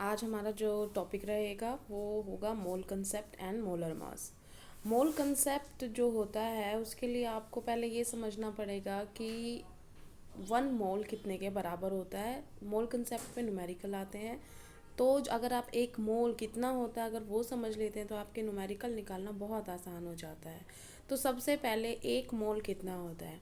आज हमारा जो टॉपिक रहेगा वो होगा मोल concept and molar mass. Mole concept जो होता है उसके लिए आपको पहले ये समझना पड़ेगा कि 1 मोल कितने के बराबर होता है। मोल कंसेप्ट में न्यूमेरिकल आते हैं, तो अगर आप 1 मोल कितना होता है अगर वो समझ लेते हैं तो आपके न्यूमेरिकल निकालना बहुत आसान हो जाता है। तो सबसे पहले 1 मोल कितना होता है।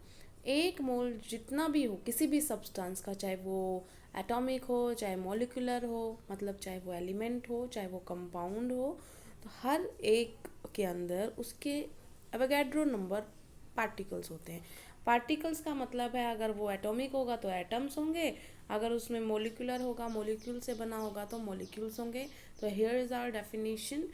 1 मोल जितना भी हो किसी भी सब्सटेंस का, चाहे वो एटॉमिक हो, चाहे मॉलिक्यूलर हो, मतलब चाहे वो एलिमेंट हो, चाहे वो कंपाउंड हो, तो हर एक के अंदर उसके एवोगैड्रो नंबर पार्टिकल्स होते हैं। पार्टिकल्स का मतलब है अगर वो एटॉमिक होगा तो एटम्स होंगे, अगर उसमें मोलिकुलर होगा, मोलिक्यूल से बना होगा तो मोलिक्यूल्स होंगे। तो here is our definition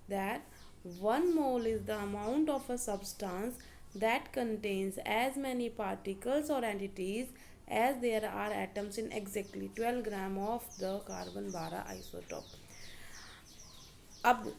that 1 mole is the amount of a substance that contains as many particles or entities as there are atoms in exactly 12 gram of the carbon 12 isotope। अब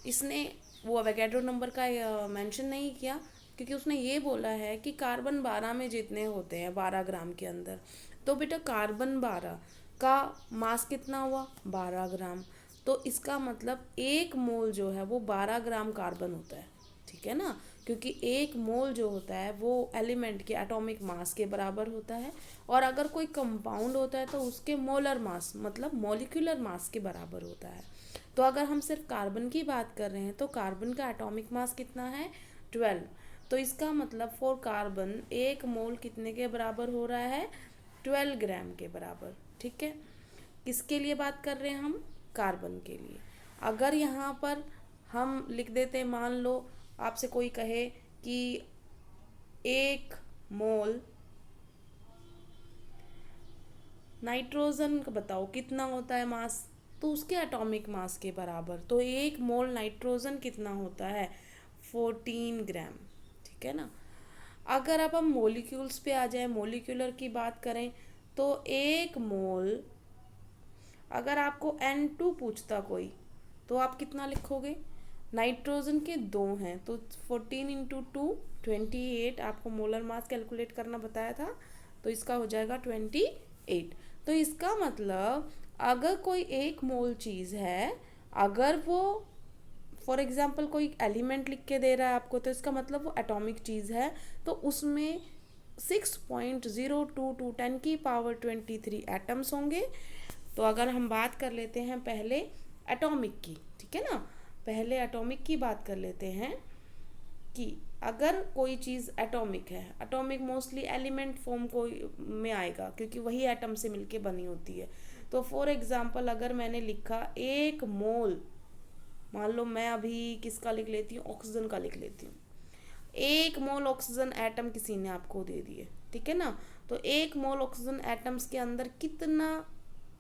इसने वो Avogadro number का mention नहीं किया क्योंकि उसने ये बोला है कि कार्बन 12 में जितने होते हैं 12 ग्राम के अंदर, तो बेटा कार्बन 12 का मास कितना हुआ 12 ग्राम। तो इसका मतलब 1 मोल जो है वो 12 ग्राम कार्बन होता है, ठीक है ना, क्योंकि 1 मोल जो होता है वो एलिमेंट के एटॉमिक मास के बराबर होता है, और अगर कोई कंपाउंड होता है तो उसके मोलर मास मतलब मॉलिक्यूलर मास के बराबर होता है। तो अगर हम सिर्फ कार्बन की बात कर रहे हैं तो कार्बन का एटॉमिक मास कितना है 12। तो इसका मतलब फॉर कार्बन 1 मोल कितने के बराबर हो रहा है 12 ग्राम के बराबर, ठीक है। किसके लिए बात कर रहे हैं हम, कार्बन के लिए। अगर यहाँ पर हम लिख देते, मान लो आपसे कोई कहे कि 1 मोल नाइट्रोजन का बताओ कितना होता है मास, तो उसके एटॉमिक मास के बराबर। तो 1 मोल नाइट्रोजन कितना होता है 14 ग्राम, ठीक है ना। अगर अब हम मोलिक्यूल्स पे आ जाए, मोलिकुलर की बात करें, तो 1 मोल अगर आपको N2 पूछता कोई तो आप कितना लिखोगे, नाइट्रोजन के 2 हैं तो 14 × 2 28, आपको मोलर मास कैलकुलेट करना बताया था, तो इसका हो जाएगा 28। तो इसका मतलब अगर कोई 1 मोल चीज़ है, अगर वो फॉर एग्जाम्पल कोई एलिमेंट लिख के दे रहा है आपको, तो इसका मतलब वो एटॉमिक चीज़ है, तो उसमें 6.02 × 10⁻23 एटम्स होंगे। तो अगर हम बात कर लेते हैं पहले एटॉमिक की, ठीक है ना, पहले एटॉमिक की बात कर लेते हैं कि अगर कोई चीज़ एटॉमिक है, एटॉमिक मोस्टली एलिमेंट फॉर्म को में आएगा क्योंकि वही एटम से मिलके बनी होती है। तो फॉर एग्जांपल अगर मैंने लिखा 1 मोल, मान लो मैं अभी किसका लिख लेती हूँ, ऑक्सीजन का लिख लेती हूँ। 1 मोल ऑक्सीजन एटम किसी ने आपको दे दिए, ठीक है ना, तो 1 मोल ऑक्सीजन एटम्स के अंदर कितना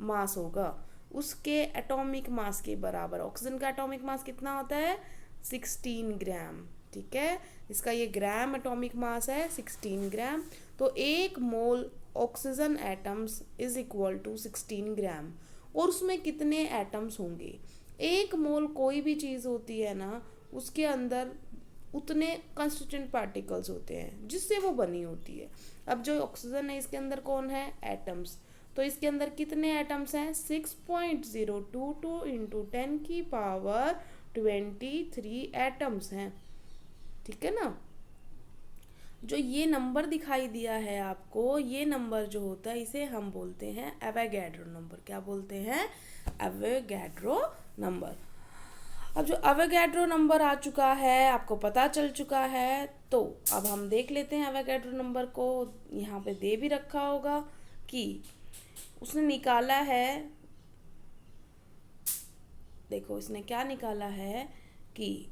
मास होगा उसके एटॉमिक मास के बराबर। ऑक्सीजन का एटॉमिक मास कितना होता है 16 ग्राम, ठीक है, इसका ये ग्राम एटॉमिक मास है 16 ग्राम। तो 1 mole oxygen atoms is equal to 16 gram, और उसमें कितने एटम्स होंगे। 1 मोल कोई भी चीज़ होती है ना, उसके अंदर उतने कंस्टिट्यूएंट पार्टिकल्स होते हैं जिससे वो बनी होती है। अब जो ऑक्सीजन है इसके अंदर कौन है एटम्स, तो इसके अंदर कितने एटम्स हैं 6.022 इंटू 10⁻23 एटम्स हैं, ठीक है ना। जो ये नंबर दिखाई दिया है आपको, ये नंबर जो होता है इसे हम बोलते हैं एवोगैड्रो नंबर। क्या बोलते हैं, एवोगैड्रो नंबर। अब जो एवोगैड्रो नंबर आ चुका है, आपको पता चल चुका है, तो अब हम देख लेते हैं एवोगैड्रो नंबर को। यहाँ पे दे भी रखा होगा कि उसने निकाला है, देखो इसने क्या निकाला है कि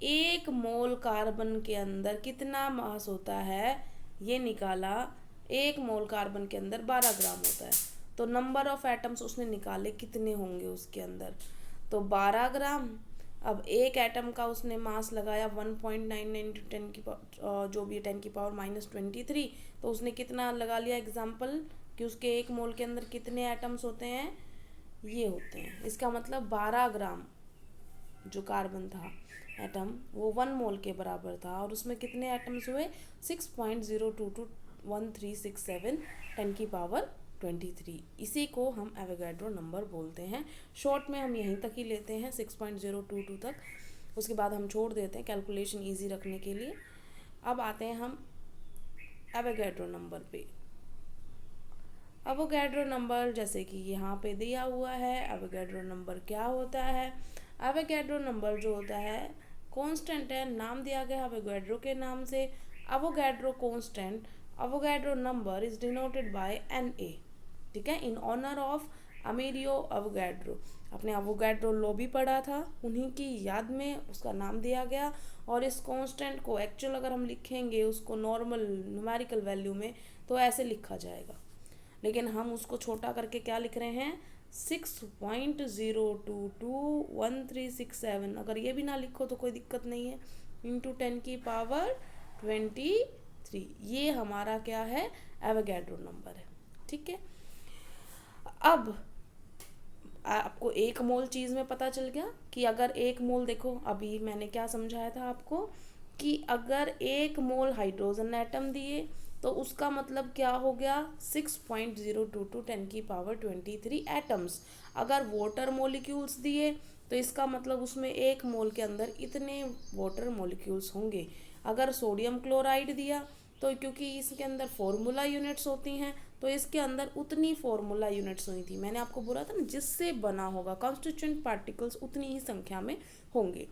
1 मोल कार्बन के अंदर कितना मास होता है, ये निकाला 1 मोल कार्बन के अंदर 12 ग्राम होता है। तो नंबर ऑफ एटम्स उसने निकाले कितने होंगे उसके अंदर, तो 12 ग्राम। अब एक एटम का उसने मास लगाया 1.99 × 10 की जो भी 10⁻23, तो उसने कितना लगा लिया एग्जाम्पल कि उसके 1 मोल के अंदर कितने एटम्स होते हैं, ये होते हैं। इसका मतलब 12 ग्राम जो कार्बन था एटम वो 1 मोल के बराबर था, और उसमें कितने एटम्स हुए 6.0221367 10⁻³ 23। इसी को हम एवोगैड्रो नंबर बोलते हैं। शॉर्ट में हम यहीं तक ही लेते हैं 6.022 तक, उसके बाद हम छोड़ देते हैं कैलकुलेशन इजी रखने के लिए। अब आते हैं हम एवोगैड्रो नंबर पे। एवोगैड्रो नंबर जैसे कि यहाँ पे दिया हुआ है, एवोगैड्रो नंबर क्या होता है? एवोगैड्रो नंबर जो होता है कांस्टेंट है, नाम दिया गया एवोगैड्रो के नाम से। Avogadro constant, Avogadro number is denoted by Na, ठीक है, इन ऑनर ऑफ अमेरियो एवोगैड्रो। अपने एवोगैड्रो लॉ भी पढ़ा था, उन्हीं की याद में उसका नाम दिया गया। और इस कांस्टेंट को एक्चुअल अगर हम लिखेंगे उसको नॉर्मल न्यूमेरिकल वैल्यू में तो ऐसे लिखा जाएगा, लेकिन हम उसको छोटा करके क्या लिख रहे हैं 6.0221367। अगर ये भी ना लिखो तो कोई दिक्कत नहीं है, इंटू 10⁻23। ये हमारा क्या है एवोगैड्रो नंबर है, ठीक है। अब आपको एक मोल चीज़ में पता चल गया कि अगर एक मोल, देखो अभी मैंने क्या समझाया था आपको कि अगर एक मोल हाइड्रोजन एटम दिए तो उसका मतलब क्या हो गया 6.022 10⁻23 एटम्स। अगर वाटर मोलिक्यूल्स दिए तो इसका मतलब उसमें एक मोल के अंदर इतने वाटर मोलिक्यूल्स होंगे। अगर सोडियम क्लोराइड दिया तो क्योंकि इसके अंदर फॉर्मूला यूनिट्स होती हैं तो इसके अंदर उतनी फॉर्मूला यूनिट्स हुई थी। मैंने आपको बोला था ना, जिससे बना होगा कॉन्स्टिट्यूएंट पार्टिकल्स उतनी ही संख्या में होंगे।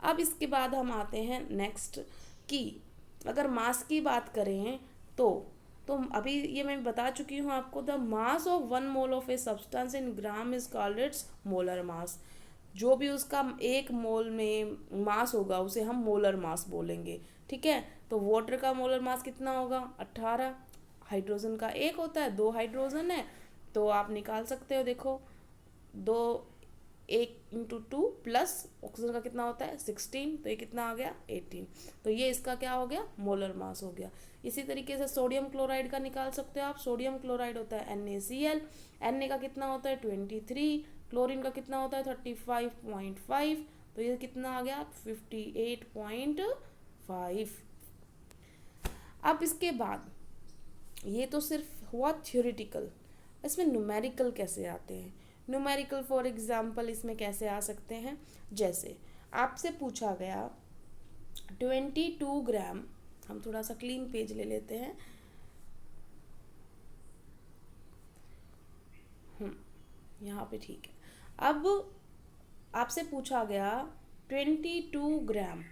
अब इसके बाद हम आते हैं नेक्स्ट कि अगर मास की बात करें तो अभी ये मैं बता चुकी हूँ आपको, the mass of 1 mole of a substance in gram is called its molar mass. जो भी उसका एक मोल में मास होगा उसे हम मोलर मास बोलेंगे, ठीक है। तो वाटर का मोलर मास कितना होगा 18, हाइड्रोजन का एक होता है, 2 हाइड्रोजन है तो आप निकाल सकते हो। देखो 2 1 इंटू 2 प्लस ऑक्सीजन का कितना होता है 16, तो ये कितना आ गया 18। तो ये इसका क्या हो गया मोलर मास हो गया। इसी तरीके से सोडियम क्लोराइड का निकाल सकते हो आप। सोडियम क्लोराइड होता है NaCl, Na का कितना होता है 23, क्लोरीन का कितना होता है 35.5, तो ये कितना आ गया 58.5। अब इसके बाद ये तो सिर्फ हुआ थ्योरेटिकल, इसमें न्यूमेरिकल कैसे आते हैं। न्यूमेरिकल फॉर एग्जांपल इसमें कैसे आ सकते हैं, जैसे आपसे पूछा गया 22 ग्राम, हम थोड़ा सा क्लीन पेज ले लेते हैं, यहाँ पे ठीक है। अब आपसे पूछा गया 22 ग्राम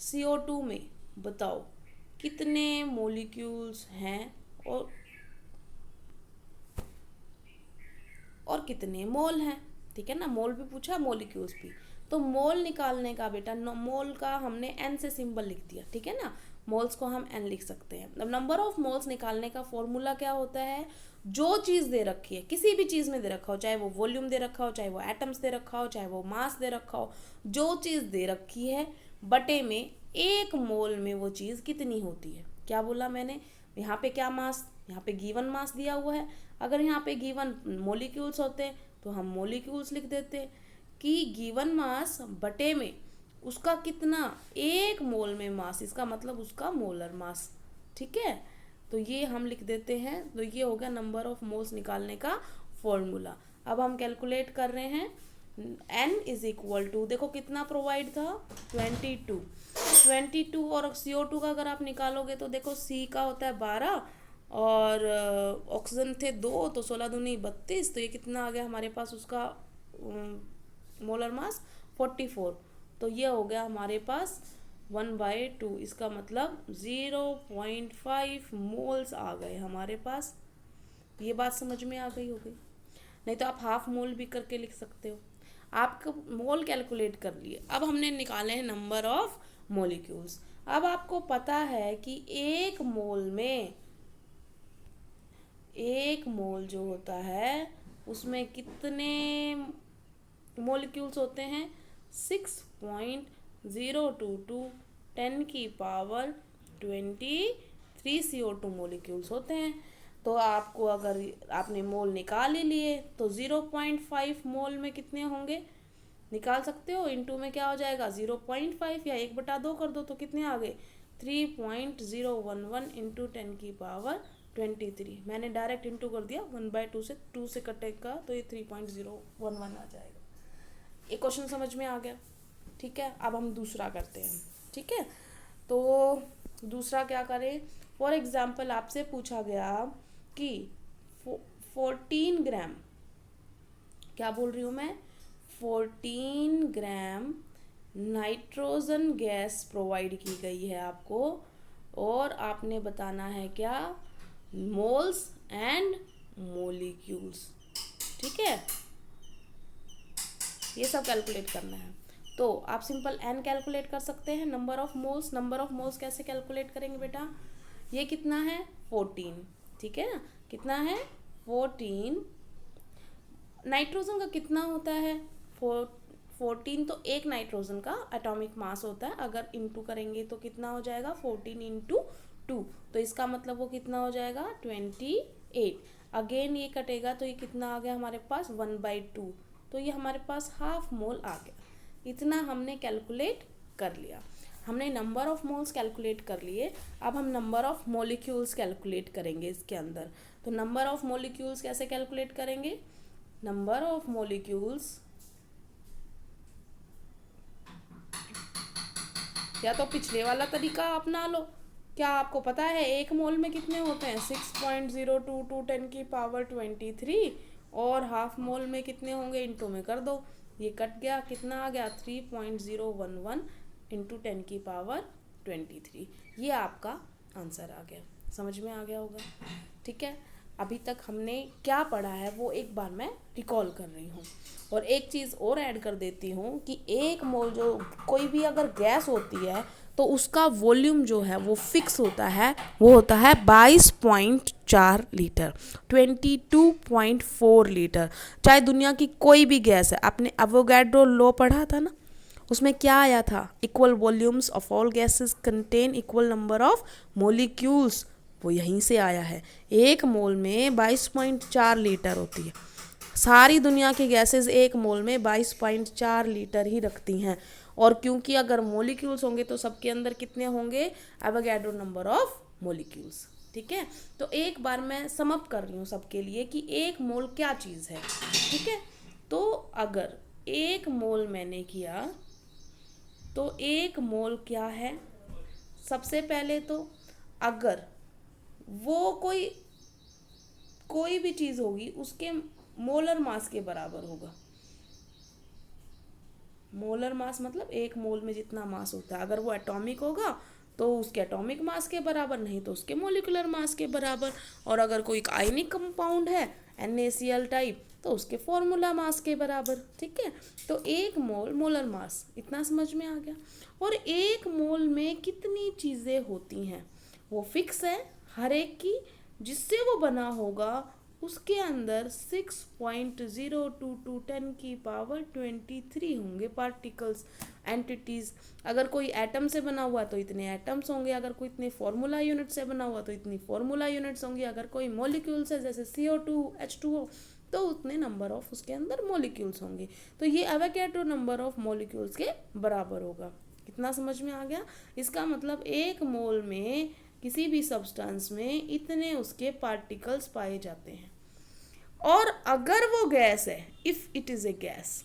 CO2 में बताओ कितने मोलिक्यूल्स हैं और कितने मोल हैं, ठीक है ना। मोल भी पूछा, मोलिक्यूल्स भी। तो मोल निकालने का बेटा, मोल का हमने n से सिंबल लिख दिया, ठीक है ना। मोल्स को हम n लिख सकते हैं। अब नंबर ऑफ मोल्स निकालने का फॉर्मूला क्या होता है, जो चीज़ दे रखी है, किसी भी चीज़ में दे रखा हो, चाहे वो वॉल्यूम दे रखा हो, चाहे वो एटम्स दे रखा हो, चाहे वो मास दे रखा हो, जो चीज़ दे रखी है बटे में एक मोल में वो चीज़ कितनी होती है। क्या बोला मैंने, यहाँ पे क्या मास, यहाँ पे गिवन मास दिया हुआ है। अगर यहाँ पे गिवन मोलिक्यूल्स होते तो हम मोलिक्यूल्स लिख देते कि गिवन मास बटे में उसका कितना एक मोल में मास, इसका मतलब उसका मोलर मास, ठीक है। तो ये हम लिख देते हैं। तो ये हो गया नंबर ऑफ मोल्स निकालने का फॉर्मूला। अब हम कैलकुलेट कर रहे हैं n इज इक्वल टू, देखो कितना प्रोवाइड था 22 और CO2 का अगर आप निकालोगे तो देखो C का होता है 12 और ऑक्सीजन थे 2, तो 16 दूनी 32, तो ये कितना आ गया हमारे पास उसका मोलर मास 44। तो ये हो गया हमारे पास 1/2, इसका मतलब 0.5 मोल्स आ गए हमारे पास। ये बात समझ में आ गई होगी, नहीं तो आप हाफ मोल भी करके लिख सकते हो। आपको मोल कैलकुलेट कर लिए। अब हमने निकाले हैं नंबर ऑफ मोलिक्यूल्स। अब आपको पता है कि एक मोल जो होता है उसमें कितने मोलिक्यूल्स होते हैं 6.022 10⁻23 CO2 मोलिक्यूल्स होते हैं। तो आपको अगर आपने मोल निकाल ही लिए तो 0.5 मोल में कितने होंगे निकाल सकते हो। इनटू में क्या हो जाएगा 0.5 या 1/2 कर दो तो कितने आ गए 3.011 इंटू 10⁻³ 23। मैंने डायरेक्ट इंटू कर दिया 1/2 से, 2 से कटेगा तो ये 3.011 आ जाएगा। ये क्वेश्चन समझ में आ गया, ठीक है। अब हम दूसरा करते हैं, ठीक है। तो दूसरा क्या करें, फॉर एग्जाम्पल आपसे पूछा गया कि 14 ग्राम, क्या बोल रही हूँ मैं, 14 ग्राम नाइट्रोजन गैस प्रोवाइड की गई है आपको, और आपने बताना है क्या, मोल्स एंड मोलिक्यूल्स, ठीक है। ये सब कैलकुलेट करना है। तो आप सिंपल n कैलकुलेट कर सकते हैं, number of moles. Number of moles कैसे कैलकुलेट करेंगे बेटा, ये कितना है 14, ठीक है ना, कितना है 14। नाइट्रोजन का कितना होता है 14, तो एक नाइट्रोजन का एटॉमिक मास होता है, अगर इंटू करेंगे तो कितना हो जाएगा 14 इंटू 2, तो इसका मतलब वो कितना हो जाएगा 28। अगेन ये कटेगा तो ये कितना आ गया हमारे पास 1/2, तो ये हमारे पास हाफ मोल आ गया। इतना हमने कैलकुलेट कर लिया, हमने नंबर ऑफ मोल्स कैलकुलेट कर लिए। अब हम नंबर ऑफ मॉलिक्यूल्स कैलकुलेट करेंगे इसके अंदर। तो नंबर ऑफ मॉलिक्यूल्स कैसे कैलकुलेट करेंगे, नंबर ऑफ मॉलिक्यूल्स, या तो पिछले वाला तरीका अपना लो। क्या आपको पता है एक मोल में कितने होते हैं 6.022 10⁻23, और हाफ मोल में कितने होंगे, इंटू में कर दो, ये कट गया, कितना आ गया 3.011 इंटू 10⁻23। ये आपका आंसर आ गया, समझ में आ गया होगा, ठीक है। अभी तक हमने क्या पढ़ा है वो एक बार मैं रिकॉल कर रही हूँ, और एक चीज़ और ऐड कर देती हूँ कि एक मोल, जो कोई भी अगर गैस होती है तो उसका वॉल्यूम जो है वो फिक्स होता है, वो होता है 22.4 लीटर, 22.4 लीटर। चाहे दुनिया की कोई भी गैस है, आपने एवोगैड्रो लॉ पढ़ा था ना, उसमें क्या आया था, equal volumes of all gases contain equal number of molecules, वो यहीं से आया है। एक मोल में 22.4 लीटर होती है, सारी दुनिया की गैसेस एक मोल में 22.4 लीटर ही रखती हैं, और क्योंकि अगर मोलिक्यूल्स होंगे तो सबके अंदर कितने होंगे, एवोगैड्रो नंबर ऑफ मोलिक्यूल्स, ठीक है। तो एक बार मैं सम अप कर रही हूँ सबके लिए कि एक मोल क्या चीज़ है, ठीक है। तो अगर एक मोल मैंने किया तो एक मोल क्या है, सबसे पहले तो अगर वो कोई भी चीज़ होगी उसके मोलर मास के बराबर होगा। मोलर मास मतलब एक मोल में जितना मास होता है, अगर वो एटॉमिक होगा तो उसके एटॉमिक मास के बराबर, नहीं तो उसके मोलिकुलर मास के बराबर। और अगर कोई आयनिक कंपाउंड है NaCl टाइप तो उसके फॉर्मूला मास के बराबर, ठीक है। तो एक मोल मोलर मास, इतना समझ में आ गया। और एक मोल में कितनी चीज़ें होती हैं वो फिक्स है हर एक की, जिससे वो बना होगा उसके अंदर 6.022 10⁻23 होंगे पार्टिकल्स, एंटिटीज। अगर कोई एटम से बना हुआ तो इतने एटम्स होंगे, अगर कोई इतने फॉर्मूला यूनिट से बना हुआ तो इतनी फॉर्मूला यूनिट्स होंगी, अगर कोई मॉलिक्यूल्स है जैसे CO2 H2O तो उतने नंबर ऑफ उसके अंदर मॉलिक्यूल्स होंगे। तो ये एवोगैड्रो नंबर ऑफ मॉलिक्यूल्स के बराबर होगा। कितना समझ में आ गया, इसका मतलब एक मोल में किसी भी सब्सटेंस में इतने उसके पार्टिकल्स पाए जाते हैं। और अगर वो गैस है, if it is a gas,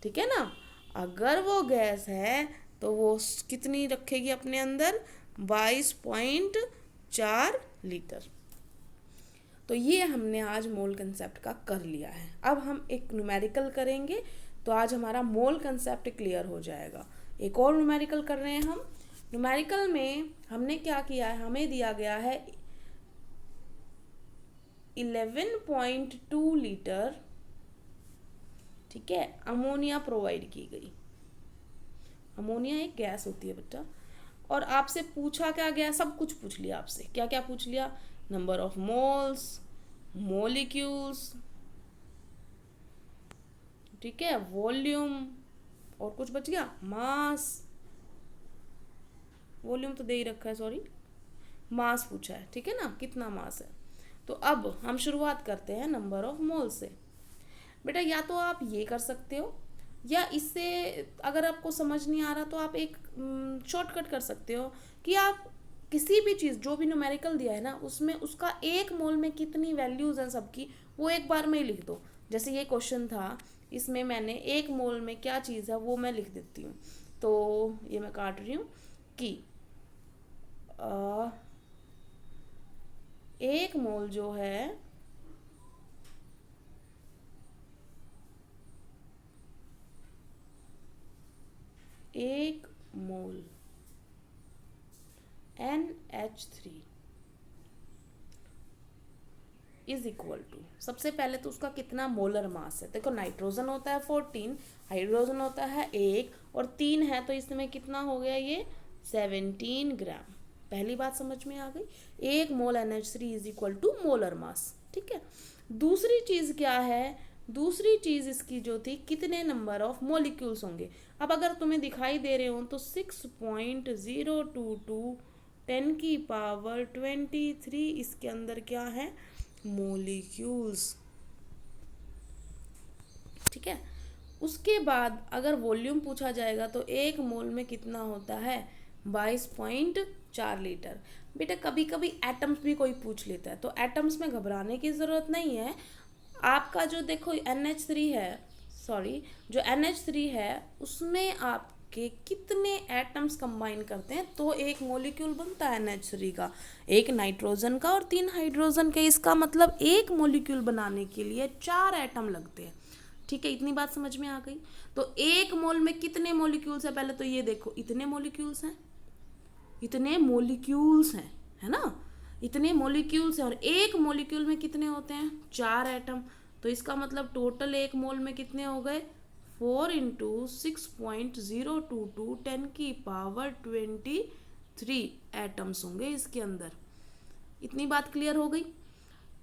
ठीक है ना, अगर वो गैस है तो वो कितनी रखेगी अपने अंदर 22.4 लीटर। तो ये हमने आज मोल कंसेप्ट का कर लिया है। अब हम एक न्यूमेरिकल करेंगे तो आज हमारा मोल कंसेप्ट क्लियर हो जाएगा। एक और न्यूमेरिकल कर रहे हैं हम। न्यूमेरिकल में हमने क्या किया है, हमें दिया गया है 11.2 लीटर, ठीक है, अमोनिया प्रोवाइड की गई। अमोनिया एक गैस होती है बेटा। और आपसे पूछा क्या गया, सब कुछ पूछ लिया आपसे, क्या क्या पूछ लिया, नंबर ऑफ मोल्स, मोलिक्यूल्स, ठीक है, वॉल्यूम, और कुछ बच गया, मास, वॉल्यूम तो दे ही रखा है, सॉरी, मास पूछा है, ठीक है ना, कितना मास है। तो अब हम शुरुआत करते हैं नंबर ऑफ मोल से। बेटा या तो आप ये कर सकते हो, या इससे अगर आपको समझ नहीं आ रहा तो आप एक शॉर्टकट कर सकते हो कि आप किसी भी चीज़ जो भी न्यूमेरिकल दिया है ना उसमें उसका एक मोल में कितनी वैल्यूज़ हैं सबकी वो एक बार में ही लिख दो। जैसे ये क्वेश्चन था, इसमें मैंने एक मोल में क्या चीज़ है वो मैं लिख देती हूँ। तो ये मैं काट रही हूँ कि एक मोल जो है एक mole NH3 is equal to, सबसे पहले तो उसका कितना मोलर मास है। देखो नाइट्रोजन होता है 14, हाइड्रोजन होता है 1 और 3 है, तो इसमें कितना हो गया ये 17 ग्राम। पहली बात समझ में आ गई। एक mole NH3 is equal to molar mass. ठीक है, दूसरी चीज़ क्या है, दूसरी चीज़ इसकी जो थी कितने नंबर ऑफ मोलिक्यूल्स होंगे। अब अगर तुम्हें दिखाई दे रहे हो तो 6.022 10⁻23 इसके अंदर क्या है, मोलिक्यूल्स। ठीक है, उसके बाद अगर वॉल्यूम पूछा जाएगा तो एक मोल में कितना होता है 22.4 लीटर। बेटा कभी कभी एटम्स भी कोई पूछ लेता है, तो एटम्स में घबराने की ज़रूरत नहीं है। आपका जो देखो NH3 है, सॉरी जो NH3 है उसमें आपके कितने एटम्स कंबाइन करते हैं तो एक मॉलिक्यूल बनता है NH3 का, एक नाइट्रोजन का और 3 हाइड्रोजन का। इसका मतलब एक मॉलिक्यूल बनाने के लिए 4 एटम लगते हैं। ठीक है, इतनी बात समझ में आ गई। तो एक मोल में कितने मॉलिक्यूल्स है, पहले तो ये देखो इतने मॉलिक्यूल्स हैं, इतने मॉलिक्यूल्स हैं, है ना, इतने मॉलिक्यूल्स हैं। और एक मॉलिक्यूल में कितने होते हैं 4 एटम। तो इसका मतलब टोटल एक मोल में कितने हो गए 4 × 6.022 10⁻23 एटम्स होंगे इसके अंदर। इतनी बात क्लियर हो गई।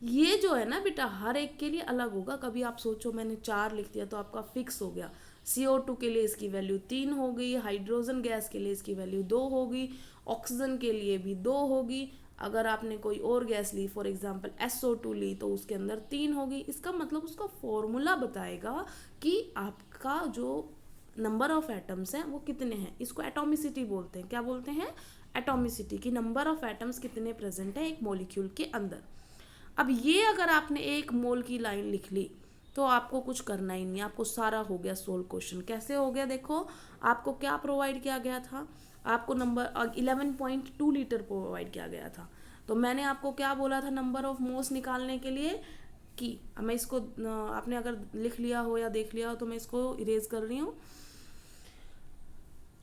ये जो है ना बेटा हर एक के लिए अलग होगा। कभी आप सोचो मैंने 4 लिख दिया तो आपका फिक्स हो गया। CO2 के लिए इसकी वैल्यू 3 हो गई, हाइड्रोजन गैस के लिए इसकी वैल्यू 2 होगी, ऑक्सीजन के लिए भी 2 होगी। अगर आपने कोई और गैस ली फॉर एग्जांपल SO2 ली तो उसके अंदर 3 होगी। इसका मतलब उसका फॉर्मूला बताएगा कि आपका जो नंबर ऑफ एटम्स हैं वो कितने हैं। इसको एटॉमिसिटी बोलते हैं। क्या बोलते हैं, एटॉमिसिटी, की नंबर ऑफ एटम्स कितने प्रेजेंट है एक मॉलिक्यूल के अंदर। अब ये अगर आपने एक मोल की लाइन लिख ली तो आपको कुछ करना ही नहीं, आपको सारा हो गया सोल्व। क्वेश्चन कैसे हो गया, देखो आपको क्या प्रोवाइड किया गया था, आपको नंबर 11.2 लीटर प्रोवाइड किया गया था। तो मैंने आपको क्या बोला था नंबर ऑफ मोल्स निकालने के लिए, कि मैं इसको आपने अगर लिख लिया हो या देख लिया हो तो मैं इसको इरेज कर रही हूँ।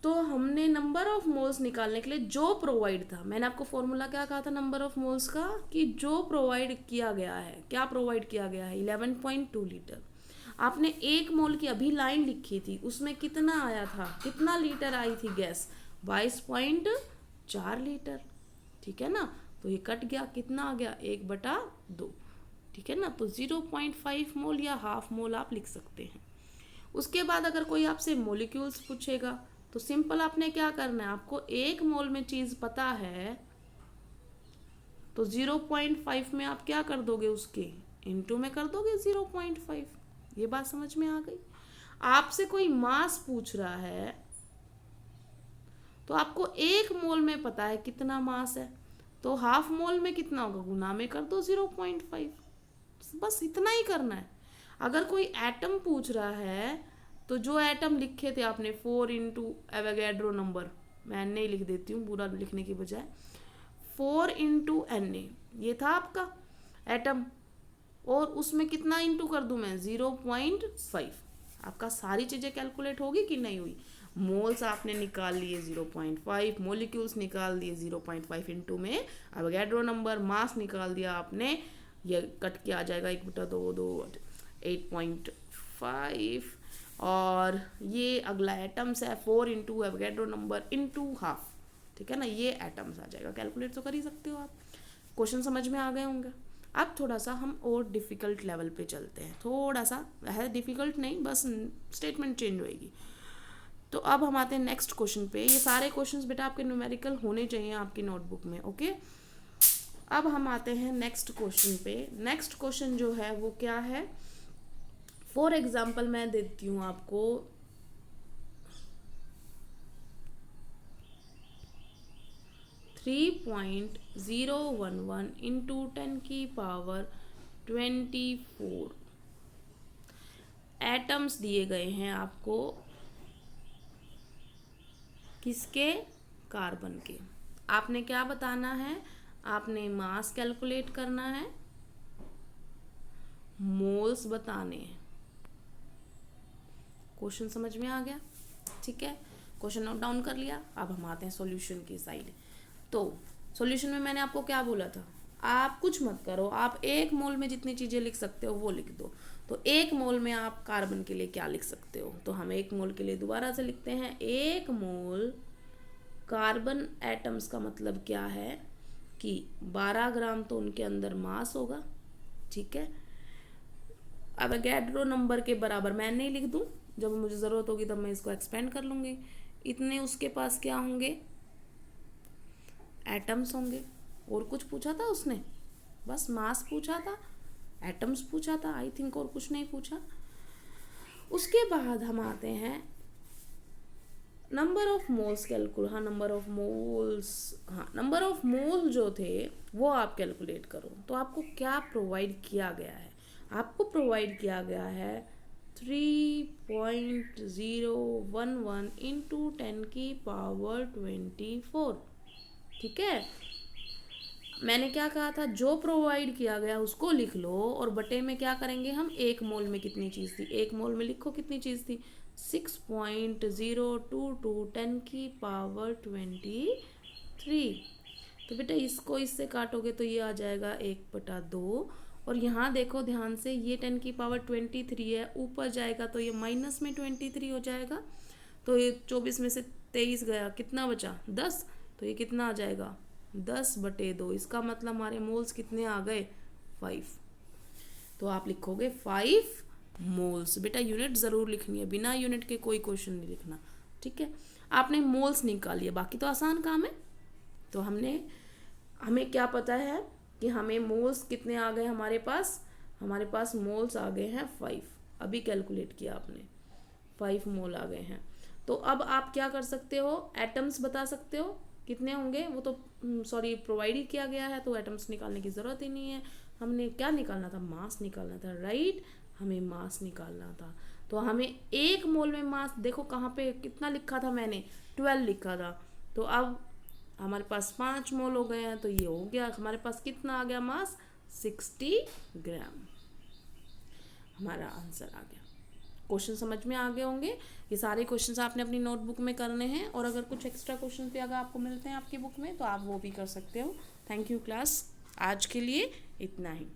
तो हमने नंबर ऑफ मोल्स निकालने के लिए जो प्रोवाइड था, मैंने आपको फॉर्मूला क्या कहा था नंबर ऑफ मोल्स का, कि जो प्रोवाइड किया गया है, क्या प्रोवाइड किया गया है 11.2 लीटर। आपने एक मोल की अभी लाइन लिखी थी उसमें कितना आया था, कितना लीटर आई थी गैस 22.4 लीटर। ठीक है ना, तो ये कट गया, कितना आ गया 1/2। ठीक है ना, तो 0.5 मोल या हाफ मोल आप लिख सकते हैं। उसके बाद अगर कोई आपसे मोलिक्यूल्स पूछेगा तो सिंपल आपने क्या करना है, आपको एक मोल में चीज पता है तो 0.5 में आप क्या कर दोगे, उसके इनटू में कर दोगे 0.5। ये बात समझ में आ गई। आपसे कोई मास पूछ रहा है तो आपको एक मोल में पता है कितना मास है, तो हाफ मोल में कितना होगा गुना में कर दो 0.5। बस इतना ही करना है। अगर कोई एटम पूछ रहा है तो जो एटम लिखे थे आपने 4 × एवोगैड्रो नंबर, मैं Na लिख देती हूँ पूरा लिखने की बजाय, 4 × Na ये था आपका एटम, और उसमें कितना इंटू कर दूं मैं 0.5। आपका सारी चीज़ें कैलकुलेट होगी कि नहीं हुई। मोल्स आपने निकाल लिए 0.5, मोलिक्यूल्स निकाल दिए 0.5 इंटू में एवोगैड्रो नंबर, मास निकाल दिया आपने, ये कट के आ जाएगा 1/2 8.5, और ये अगला एटम्स है 4 × एवोगैड्रो नंबर इंटू हाफ। ठीक है ना, ये एटम्स आ जाएगा। कैलकुलेट तो कर ही सकते हो आप। क्वेश्चन समझ में आ गए होंगे। अब थोड़ा सा हम और डिफ़िकल्ट लेवल पे चलते हैं, थोड़ा सा है डिफ़िकल्ट नहीं, बस स्टेटमेंट चेंज होएगी। तो अब हम आते हैं नेक्स्ट क्वेश्चन पे। ये सारे क्वेश्चंस बेटा आपके न्यूमेरिकल होने चाहिए आपकी नोटबुक में, ओके। अब हम आते हैं नेक्स्ट क्वेश्चन पे। नेक्स्ट क्वेश्चन जो है वो क्या है, फॉर एग्जाम्पल मैं देती हूँ आपको 3.011 इंटू 10⁻24 एटम्स दिए गए हैं आपको, किसके? कार्बन के। आपने क्या बताना है? आपने मास कैलकुलेट करना है, मोल्स बताने हैं। क्वेश्चन समझ में आ गया? ठीक है, क्वेश्चन नोट डाउन कर लिया। अब हम आते हैं सॉल्यूशन की साइड। तो सॉल्यूशन में मैंने आपको क्या बोला था? आप कुछ मत करो, आप 1 मोल में जितनी चीज़ें लिख सकते हो वो लिख दो। तो 1 मोल में आप कार्बन के लिए क्या लिख सकते हो? तो हम 1 मोल के लिए दोबारा से लिखते हैं, 1 मोल कार्बन एटम्स का मतलब क्या है कि 12 ग्राम तो उनके अंदर मास होगा। ठीक है, अवोगाड्रो नंबर के बराबर मैं नहीं लिख दूं, जब मुझे ज़रूरत होगी तब मैं इसको एक्सपेंड कर लूँगी। इतने उसके पास क्या होंगे? एटम्स होंगे। और कुछ पूछा था उसने? बस मास पूछा था, एटम्स पूछा था, आई थिंक, और कुछ नहीं पूछा। उसके बाद हम आते हैं नंबर ऑफ मोल्स कैलकुलेट। हाँ, नंबर ऑफ मोल जो थे वो आप कैलकुलेट करो। तो आपको क्या प्रोवाइड किया गया है? आपको प्रोवाइड किया गया है 3.011 इंटू 10⁻24। ठीक है, मैंने क्या कहा था? जो प्रोवाइड किया गया उसको लिख लो, और बटे में क्या करेंगे हम? 1 मोल में कितनी चीज़ थी? 1 मोल में लिखो कितनी चीज़ थी? 6.022 10⁻23। तो बेटा इसको इससे काटोगे तो ये आ जाएगा 1/2। और यहाँ देखो ध्यान से, ये 10⁻23 है, ऊपर जाएगा तो ये माइनस में 23 हो जाएगा। तो ये 24 में से 23 गया, कितना बचा? 10। तो ये कितना आ जाएगा? 10/2। इसका मतलब हमारे मोल्स कितने आ गए? 5। तो आप लिखोगे 5 मोल्स। बेटा यूनिट ज़रूर लिखनी है, बिना यूनिट के कोई क्वेश्चन नहीं लिखना। ठीक है, आपने मोल्स निकाल लिया, बाकी तो आसान काम है। तो हमें क्या पता है कि हमें मोल्स कितने आ गए हमारे पास? हमारे पास मोल्स आ गए हैं 5। अभी कैलकुलेट किया आपने, 5 मोल आ गए हैं। तो अब आप क्या कर सकते हो? एटम्स बता सकते हो कितने होंगे। वो तो सॉरी प्रोवाइड ही किया गया है, तो एटम्स निकालने की ज़रूरत ही नहीं है। हमने क्या निकालना था? मास निकालना था, राइट? हमें मास निकालना था। तो हमें 1 मोल में मास, देखो कहाँ पे कितना लिखा था मैंने? 12 लिखा था। तो अब हमारे पास 5 मोल हो गए हैं, तो ये हो गया हमारे पास कितना आ गया मास? 60 ग्राम। हमारा आंसर आ गया। क्वेश्चन समझ में आ गए होंगे। ये सारे क्वेश्चंस आपने अपनी नोटबुक में करने हैं, और अगर कुछ एक्स्ट्रा क्वेश्चन भी अगर आपको मिलते हैं आपकी बुक में तो आप वो भी कर सकते हो। थैंक यू क्लास, आज के लिए इतना ही।